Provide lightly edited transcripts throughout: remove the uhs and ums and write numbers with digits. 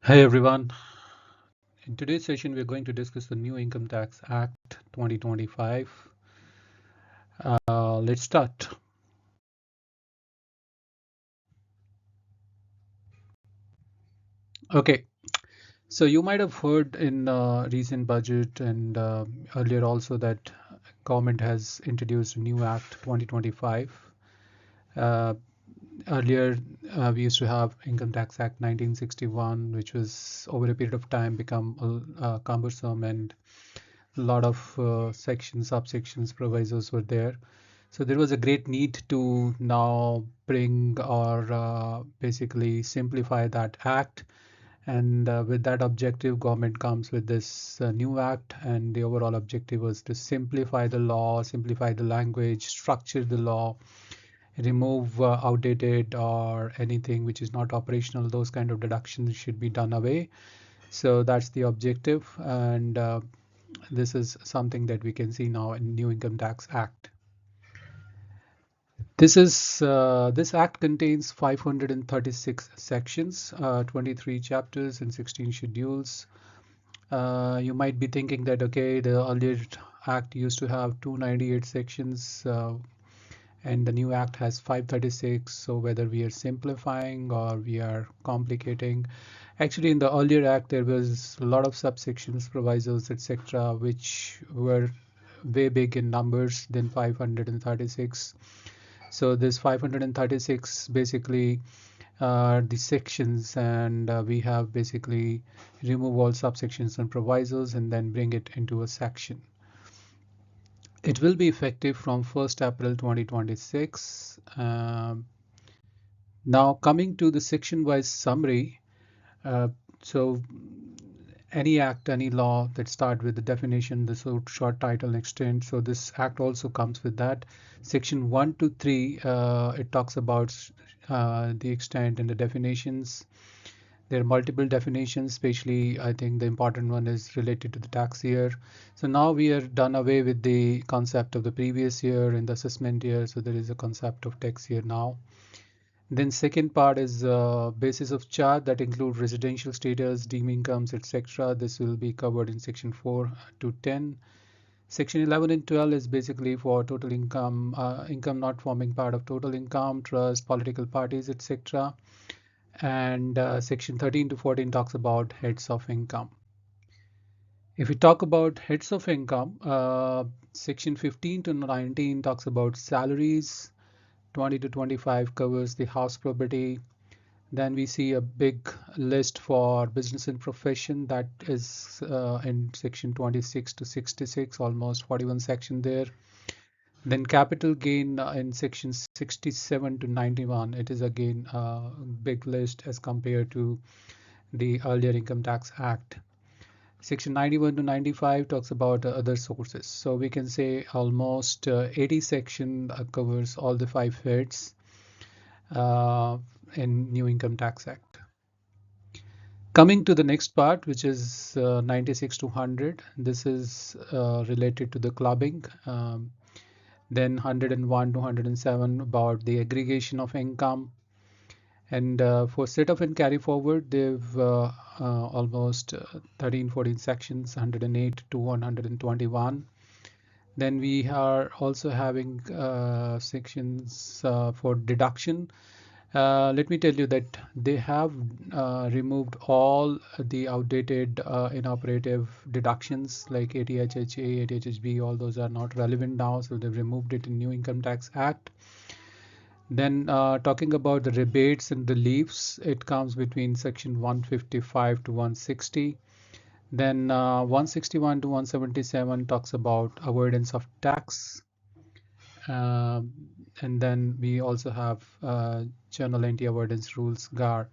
Hey everyone. In today's session, we're going to discuss the New Income Tax Act 2025. Let's start. Okay, so you might have heard in recent budget and earlier also that government has introduced a new Act 2025. Uh, Earlier, we used to have Income Tax Act 1961, which was over a period of time become cumbersome and a lot of sections, subsections, provisos were there. So there was a great need to now bring or basically simplify that act. And with that objective, government comes with this new act, and the overall objective was to simplify the law, simplify the language, structure the law, remove outdated or anything which is not operational. Those kind of deductions should be done away. So that's the objective, and this is something that we can see now in New Income Tax Act. This act contains 536 sections, 23 chapters, and 16 schedules. You might be thinking that okay, the earlier act used to have 298 sections, and the new act has 536. So whether we are simplifying or we are complicating, actually in the earlier act there was a lot of subsections, provisos, etc., which were way big in numbers than 536. So this 536 basically the sections, and we have basically remove all subsections and provisos and then bring it into a section. It will be effective from 1st April 2026. Now coming to the section-wise summary, uh, so any act, any law that start with the definition, the short title and extent. So this act also comes with that. Section 1 to 3, it talks about the extent and the definitions. There are multiple definitions, especially I think the important one is related to the tax year. So now we are done away with the concept of the previous year and the assessment year. So there is a concept of tax year now. Then second part is basis of charge that include residential status, deemed incomes, etc. This will be covered in section 4 to 10. Section 11 and 12 is basically for total income, income not forming part of total income, trust, political parties, etc. And section 13 to 14 talks about heads of income. If we talk about heads of income, section 15 to 19 talks about salaries, 20 to 25 covers the house property. Then we see a big list for business and profession that is in section 26 to 66, almost 41 section there. Then capital gain in section 67 to 91, it is again a big list as compared to the earlier Income Tax Act. Section 91 to 95 talks about other sources. So we can say almost 80 section covers all the 5 heads uh, in New Income Tax Act. Coming to the next part, which is 96 to 100, this is related to the clubbing. Then 101 to 107 about the aggregation of income. And for set off and carry forward, they've almost 13, 14 sections, 108 to 121. Then we are also having sections for deduction. Let me tell you that they have removed all the outdated inoperative deductions like ATHHA, ATHHB, all those are not relevant now, so they've removed it in New Income Tax Act. Then talking about the rebates and reliefs, it comes between section 155 to 160. Then 161 to 177 talks about avoidance of tax. Um, and then we also have general anti-avoidance rules, GAR.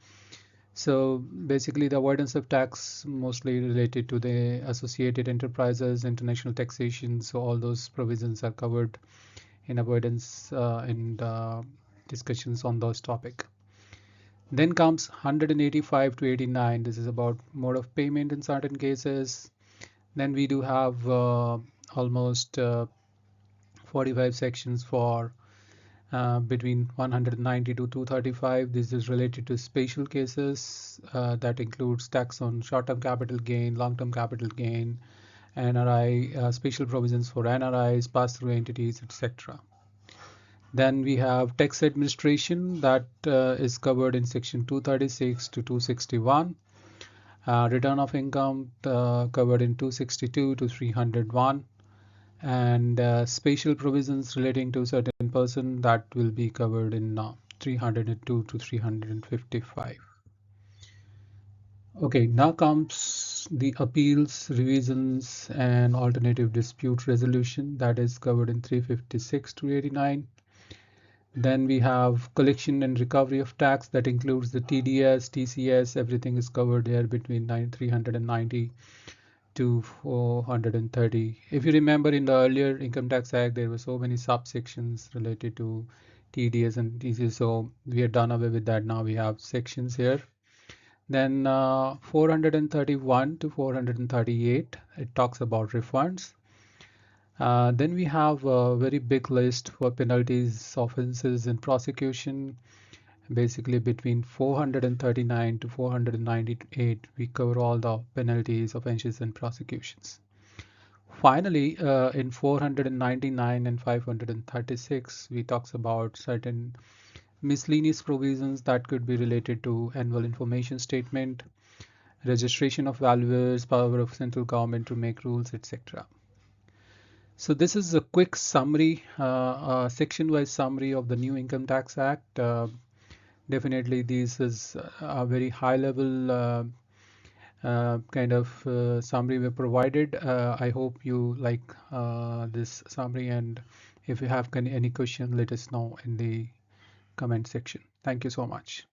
So basically the avoidance of tax mostly related to the associated enterprises, international taxation. So all those provisions are covered in avoidance and discussions on those topic. Then comes 185 to 89. This is about mode of payment in certain cases. Then we do have almost 45 sections for between 190 to 235. This is related to special cases that includes tax on short-term capital gain, long-term capital gain, NRI, special provisions for NRIs, pass-through entities, etc. Then we have tax administration that is covered in section 236 to 261. Return of income covered in 262 to 301, and special provisions relating to certain person that will be covered in 302 to 355. Okay, now comes the appeals, revisions, and alternative dispute resolution that is covered in 356 to 89. Then we have collection and recovery of tax that includes the TDS, TCS, everything is covered here between 390 to 430. If you remember in the earlier Income Tax Act, there were so many subsections related to TDS and TCS, so we are done away with that. Now we have sections here. Then 431 to 438, it talks about refunds. Then we have a very big list for penalties, offenses, and prosecution. Basically, between 439 to 498, we cover all the penalties, offenses, and prosecutions. Finally, in 499 and 536, we talks about certain miscellaneous provisions that could be related to annual information statement, registration of valuers, power of central government to make rules, etc. So this is a quick summary, section-wise summary of the new Income Tax Act. Definitely, this is a very high-level kind of summary we provided. I hope you like this summary, and if you have any question, let us know in the comment section. Thank you so much.